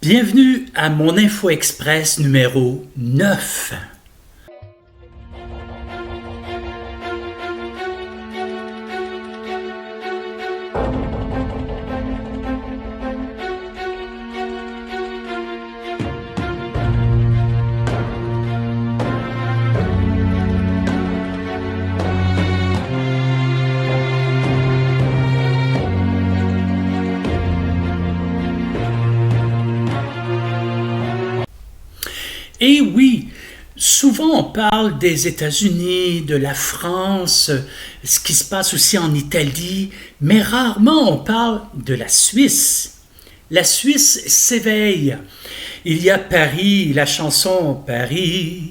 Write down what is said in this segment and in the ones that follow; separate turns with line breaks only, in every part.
Bienvenue à mon Info Express numéro 9. Et oui, souvent on parle des États-Unis, de la France, ce qui se passe aussi en Italie, mais rarement on parle de la Suisse. La Suisse s'éveille. Il y a Paris, la chanson Paris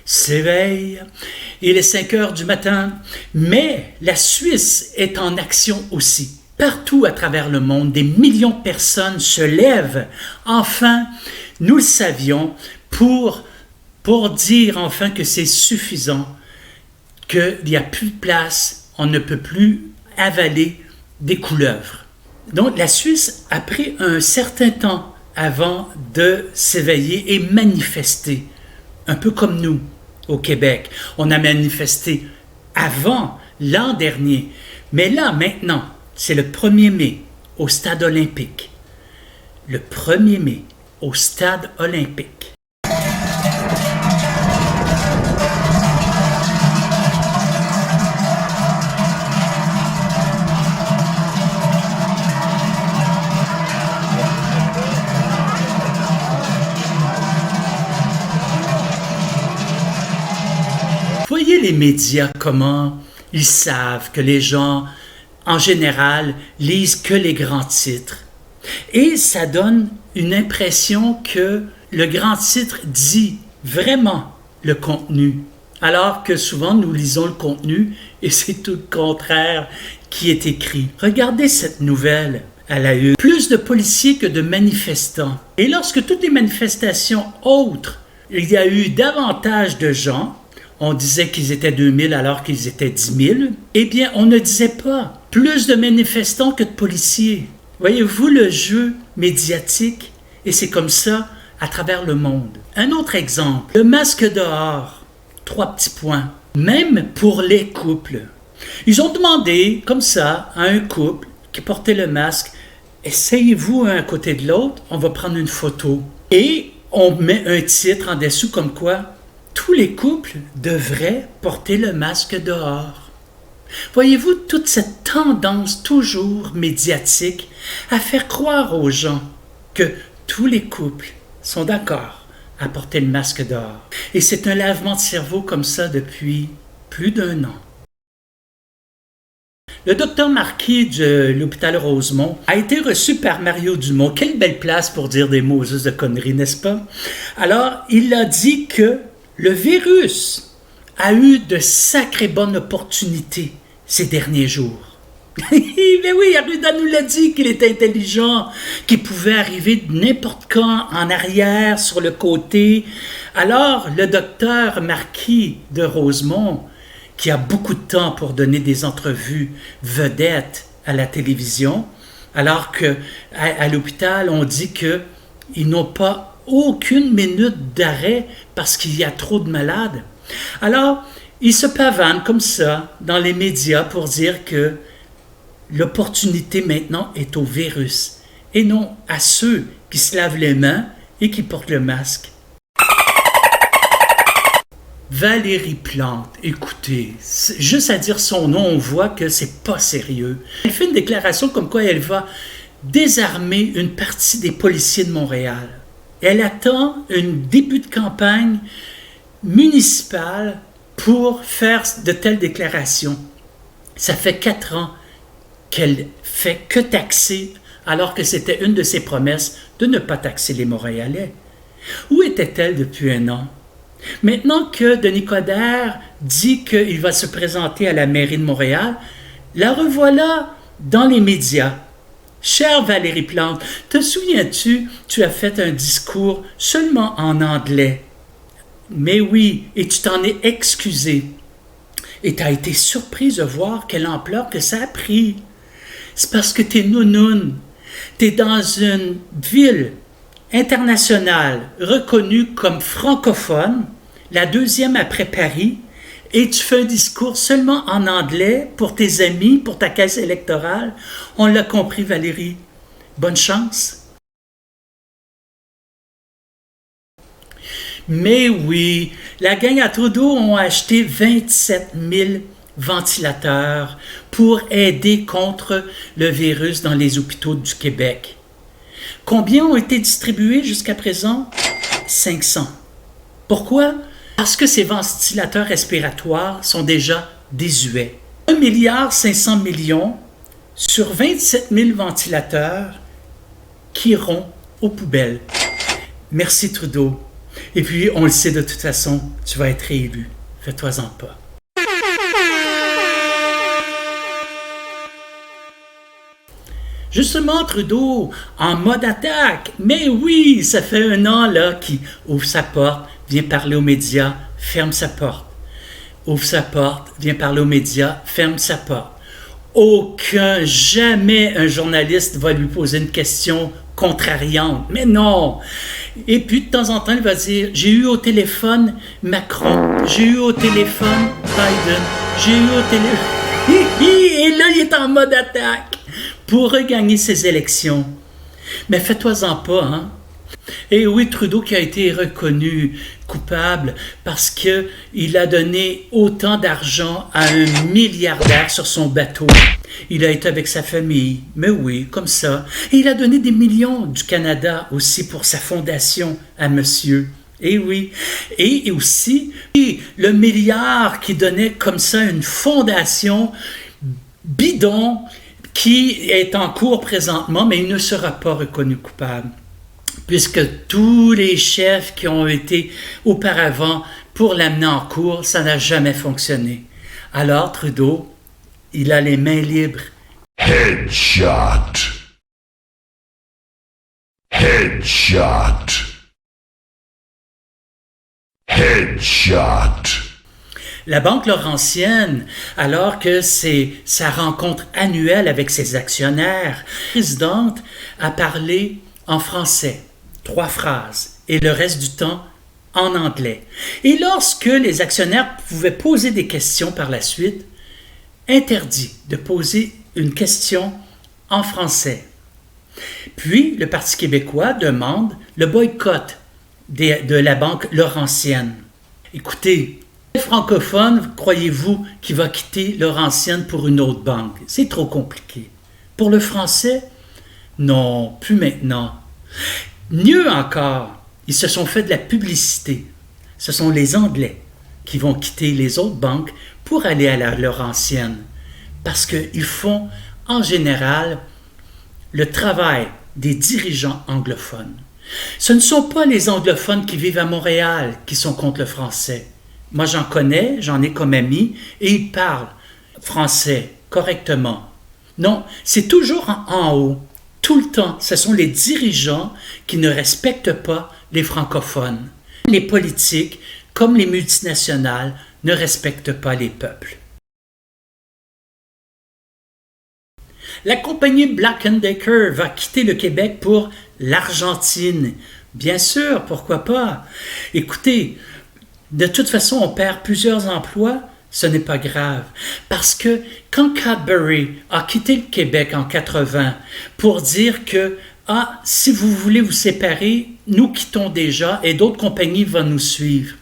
s'éveille. Il est 5 heures du matin, mais la Suisse est en action aussi. Partout à travers le monde, des millions de personnes se lèvent. Enfin, nous le savions, pour dire enfin que c'est suffisant, qu'il n'y a plus de place, on ne peut plus avaler des couleuvres. Donc la Suisse a pris un certain temps avant de s'éveiller et manifester, un peu comme nous au Québec. On a manifesté avant, l'an dernier, mais là maintenant, c'est le 1er mai au Stade olympique. Le 1er mai au Stade olympique. Voyez les médias, comment ils savent que les gens, en général, lisent que les grands titres. Et ça donne une impression que le grand titre dit vraiment le contenu, alors que souvent nous lisons le contenu et c'est tout le contraire qui est écrit. Regardez cette nouvelle à la une. Plus de policiers que de manifestants. Et lorsque toutes les manifestations autres, il y a eu davantage de gens, on disait qu'ils étaient 2000 alors qu'ils étaient 10 000, eh bien, on ne disait pas plus de manifestants que de policiers. Voyez-vous le jeu médiatique? Et c'est comme ça à travers le monde. Un autre exemple, le masque dehors. 3 petits points. Même pour les couples. Ils ont demandé, comme ça, à un couple qui portait le masque, essayez-vous un à côté de l'autre, on va prendre une photo. Et on met un titre en dessous comme quoi tous les couples devraient porter le masque dehors. Voyez-vous toute cette tendance toujours médiatique à faire croire aux gens que tous les couples sont d'accord à porter le masque dehors. Et c'est un lavement de cerveau comme ça depuis plus d'1 an. Le docteur Marquis de l'hôpital Rosemont a été reçu par Mario Dumont. Quelle belle place pour dire des mots juste de conneries, n'est-ce pas? Alors, il a dit que le virus a eu de sacrées bonnes opportunités ces derniers jours. Mais oui, Arruda nous l'a dit qu'il était intelligent, qu'il pouvait arriver de n'importe quand en arrière, sur le côté. Alors, le docteur Marquis de Rosemont, qui a beaucoup de temps pour donner des entrevues vedettes à la télévision, alors qu'à l'hôpital, on dit qu'ils n'ont pas aucune minute d'arrêt parce qu'il y a trop de malades. Alors, il se pavane comme ça dans les médias pour dire que l'opportunité maintenant est au virus et non à ceux qui se lavent les mains et qui portent le masque. Valérie Plante, écoutez, juste à dire son nom, on voit que c'est pas sérieux. Elle fait une déclaration comme quoi elle va désarmer une partie des policiers de Montréal. Elle attend un début de campagne municipale pour faire de telles déclarations. Ça fait 4 ans qu'elle fait que taxer, alors que c'était une de ses promesses de ne pas taxer les Montréalais. Où était-elle depuis 1 an? Maintenant que Denis Coderre dit qu'il va se présenter à la mairie de Montréal, la revoilà dans les médias. Chère Valérie Plante, te souviens-tu, tu as fait un discours seulement en anglais. Mais oui, et tu t'en es excusé. Et tu as été surprise de voir quelle ampleur que ça a pris. C'est parce que t'es nounoune. T'es dans une ville internationale reconnue comme francophone, la deuxième après Paris, et tu fais un discours seulement en anglais pour tes amis, pour ta caisse électorale. On l'a compris, Valérie. Bonne chance. Mais oui, la gang à Trudeau ont acheté 27 000 ventilateurs pour aider contre le virus dans les hôpitaux du Québec. Combien ont été distribués jusqu'à présent? 500. Pourquoi? Parce que ces ventilateurs respiratoires sont déjà désuets. 1,5 milliard sur 27 000 ventilateurs qui iront aux poubelles. Merci Trudeau. Et puis, on le sait de toute façon, tu vas être réélu. Fais-toi-en pas. Justement, Trudeau, en mode attaque. Mais oui, ça fait 1 an là qu'il ouvre sa porte, vient parler aux médias, ferme sa porte. Ouvre sa porte, vient parler aux médias, ferme sa porte. Jamais un journaliste va lui poser une question contrariante. Mais non! Et puis, de temps en temps, il va dire, j'ai eu au téléphone Macron, j'ai eu au téléphone Biden, j'ai eu au téléphone... Et là, il est en mode attaque pour regagner ses élections. Mais fais-toi-en pas, hein? Et oui, Trudeau qui a été reconnu coupable parce qu'il a donné autant d'argent à un milliardaire sur son bateau. Il a été avec sa famille, mais oui, comme ça. Et il a donné des millions du Canada aussi pour sa fondation à monsieur. Et oui. Et aussi, le milliard qui donnait comme ça une fondation bidon qui est en cours présentement, mais il ne sera pas reconnu coupable. Puisque tous les chefs qui ont été auparavant pour l'amener en cours, ça n'a jamais fonctionné. Alors, Trudeau, il a les mains libres.
Headshot. Headshot. Headshot.
La Banque Laurentienne, alors que c'est sa rencontre annuelle avec ses actionnaires, la présidente a parlé en français, 3 phrases, et le reste du temps en anglais. Et lorsque les actionnaires pouvaient poser des questions par la suite, interdit de poser une question en français. Puis, le Parti québécois demande le boycott de la Banque Laurentienne. Écoutez, quel francophone croyez-vous qui va quitter Laurentienne pour une autre banque? C'est trop compliqué. Pour le français? Non, plus maintenant. Mieux encore, ils se sont fait de la publicité. Ce sont les Anglais qui vont quitter les autres banques pour aller à la Laurentienne. Parce qu'ils font, en général, le travail des dirigeants anglophones. Ce ne sont pas les anglophones qui vivent à Montréal qui sont contre le français. Moi, j'en connais, j'en ai comme amis, et ils parlent français correctement. Non, c'est toujours en haut. Tout le temps, ce sont les dirigeants qui ne respectent pas les francophones. Les politiques, comme les multinationales, ne respectent pas les peuples. La compagnie Black & Decker va quitter le Québec pour l'Argentine. Bien sûr, pourquoi pas? Écoutez, de toute façon, on perd plusieurs emplois, ce n'est pas grave. Parce que quand Cadbury a quitté le Québec en 80 pour dire que si vous voulez vous séparer, nous quittons déjà et d'autres compagnies vont nous suivre.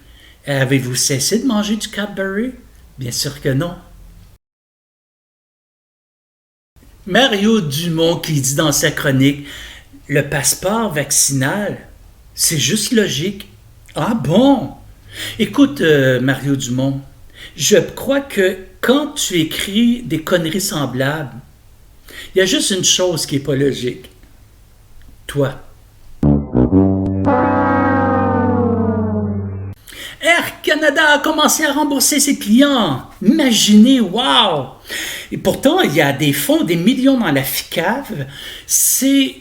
Avez-vous cessé de manger du Cadbury? Bien sûr que non. Mario Dumont qui dit dans sa chronique « Le passeport vaccinal, c'est juste logique. » Ah bon? Écoute, Mario Dumont, je crois que quand tu écris des conneries semblables, il y a juste une chose qui n'est pas logique. Toi. Air Canada a commencé à rembourser ses clients. Imaginez, wow! Et pourtant, il y a des fonds, des millions dans la FICAV. C'est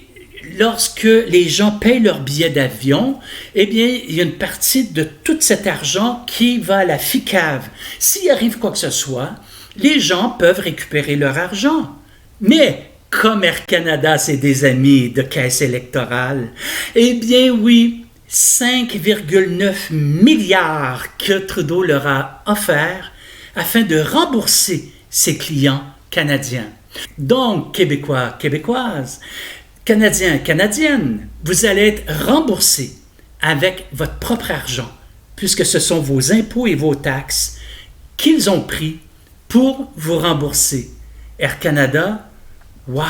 lorsque les gens payent leur billet d'avion, eh bien, il y a une partie de tout cet argent qui va à la FICAV. S'il arrive quoi que ce soit, les gens peuvent récupérer leur argent. Mais comme Air Canada, c'est des amis de caisse électorale. Eh bien oui, 5,9 milliards que Trudeau leur a offert afin de rembourser ses clients canadiens. Donc, Québécois, Québécoises, Canadiens, Canadiennes, vous allez être remboursés avec votre propre argent, puisque ce sont vos impôts et vos taxes qu'ils ont pris pour vous rembourser. Air Canada, wow!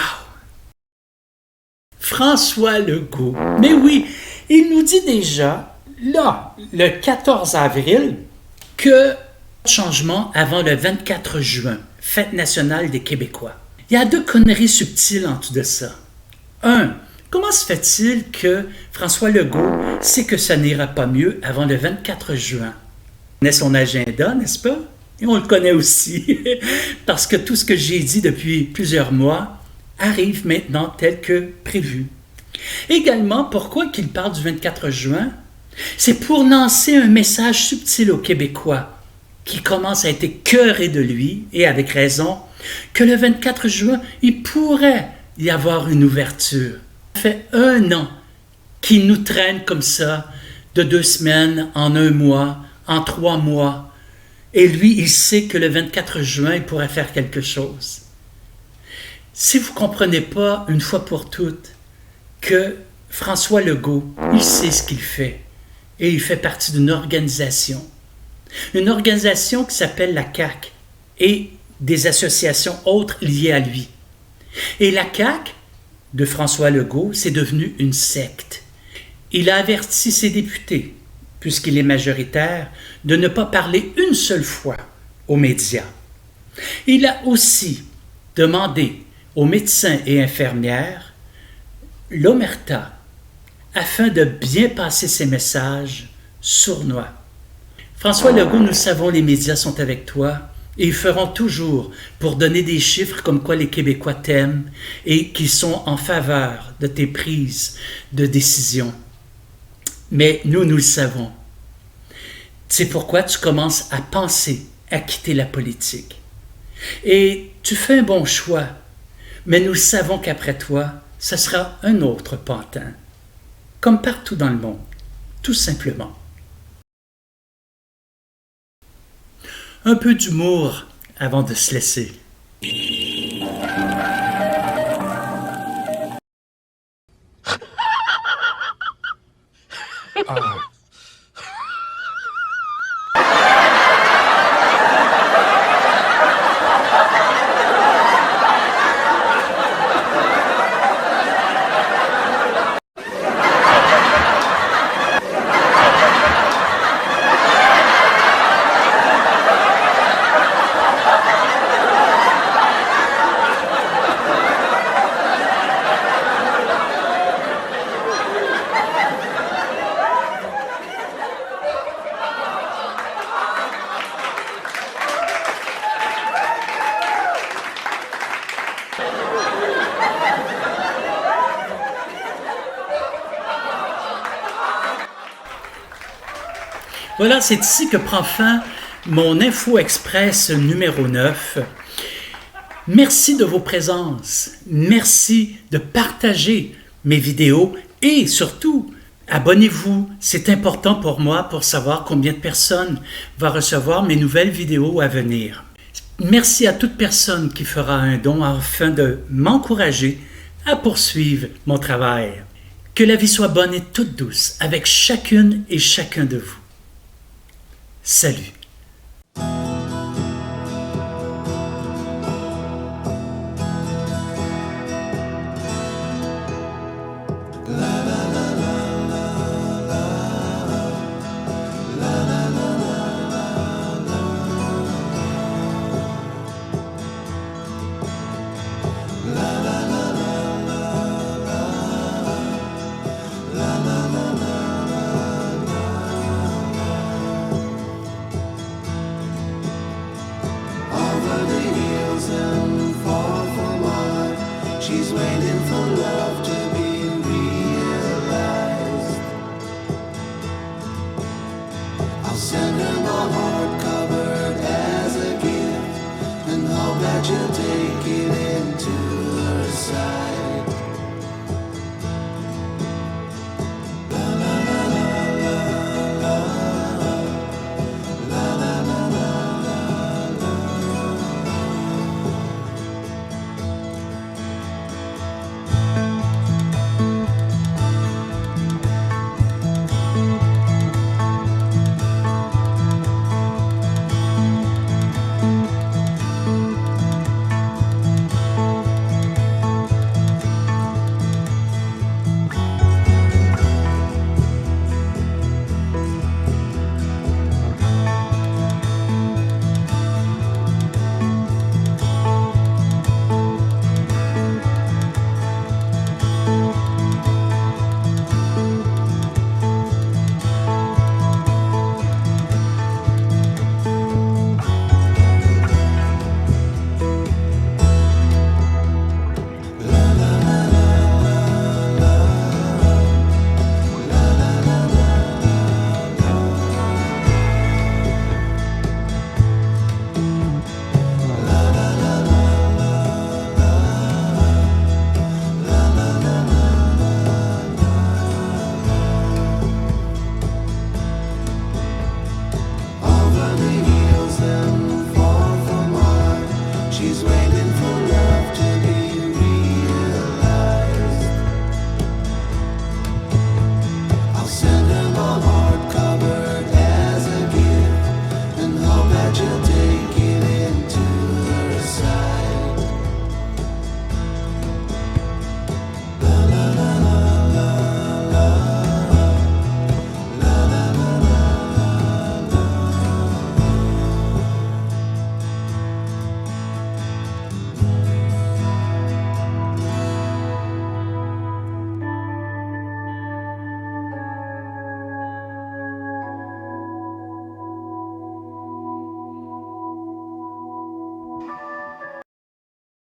François Legault, mais oui, il nous dit déjà, là, le 14 avril, que changement avant le 24 juin, fête nationale des Québécois. Il y a deux conneries subtiles en tout de ça. Un, comment se fait-il que François Legault sait que ça n'ira pas mieux avant le 24 juin? On connaît son agenda, n'est-ce pas? Et on le connaît aussi, parce que tout ce que j'ai dit depuis plusieurs mois arrive maintenant tel que prévu. Également, pourquoi qu'il parle du 24 juin? C'est pour lancer un message subtil aux Québécois qui commencent à être écœurés de lui, et avec raison, que le 24 juin, il pourrait y avoir une ouverture. Ça fait 1 an qu'il nous traîne comme ça, de 2 semaines, en 1 mois, en 3 mois. Et lui, il sait que le 24 juin, il pourrait faire quelque chose. Si vous ne comprenez pas, une fois pour toutes, que François Legault, il sait ce qu'il fait. Et il fait partie d'une organisation. Une organisation qui s'appelle la CAQ et des associations autres liées à lui. Et la CAQ de François Legault, c'est devenu une secte. Il a averti ses députés, puisqu'il est majoritaire, de ne pas parler une seule fois aux médias. Il a aussi demandé aux médecins et infirmières l'omerta afin de bien passer ses messages sournois. François Legault, nous le savons, les médias sont avec toi et ils feront toujours pour donner des chiffres comme quoi les Québécois t'aiment et qui sont en faveur de tes prises de décision. Mais nous le savons. C'est pourquoi tu commences à penser à quitter la politique. Et tu fais un bon choix, mais nous savons qu'après toi, ce sera un autre pantin, comme partout dans le monde, tout simplement. Un peu d'humour avant de se laisser. Voilà, c'est ici que prend fin mon Info Express numéro 9. Merci de vos présences. Merci de partager mes vidéos et surtout, abonnez-vous. C'est important pour moi pour savoir combien de personnes vont recevoir mes nouvelles vidéos à venir. Merci à toute personne qui fera un don afin de m'encourager à poursuivre mon travail. Que la vie soit bonne et toute douce avec chacune et chacun de vous. Salut.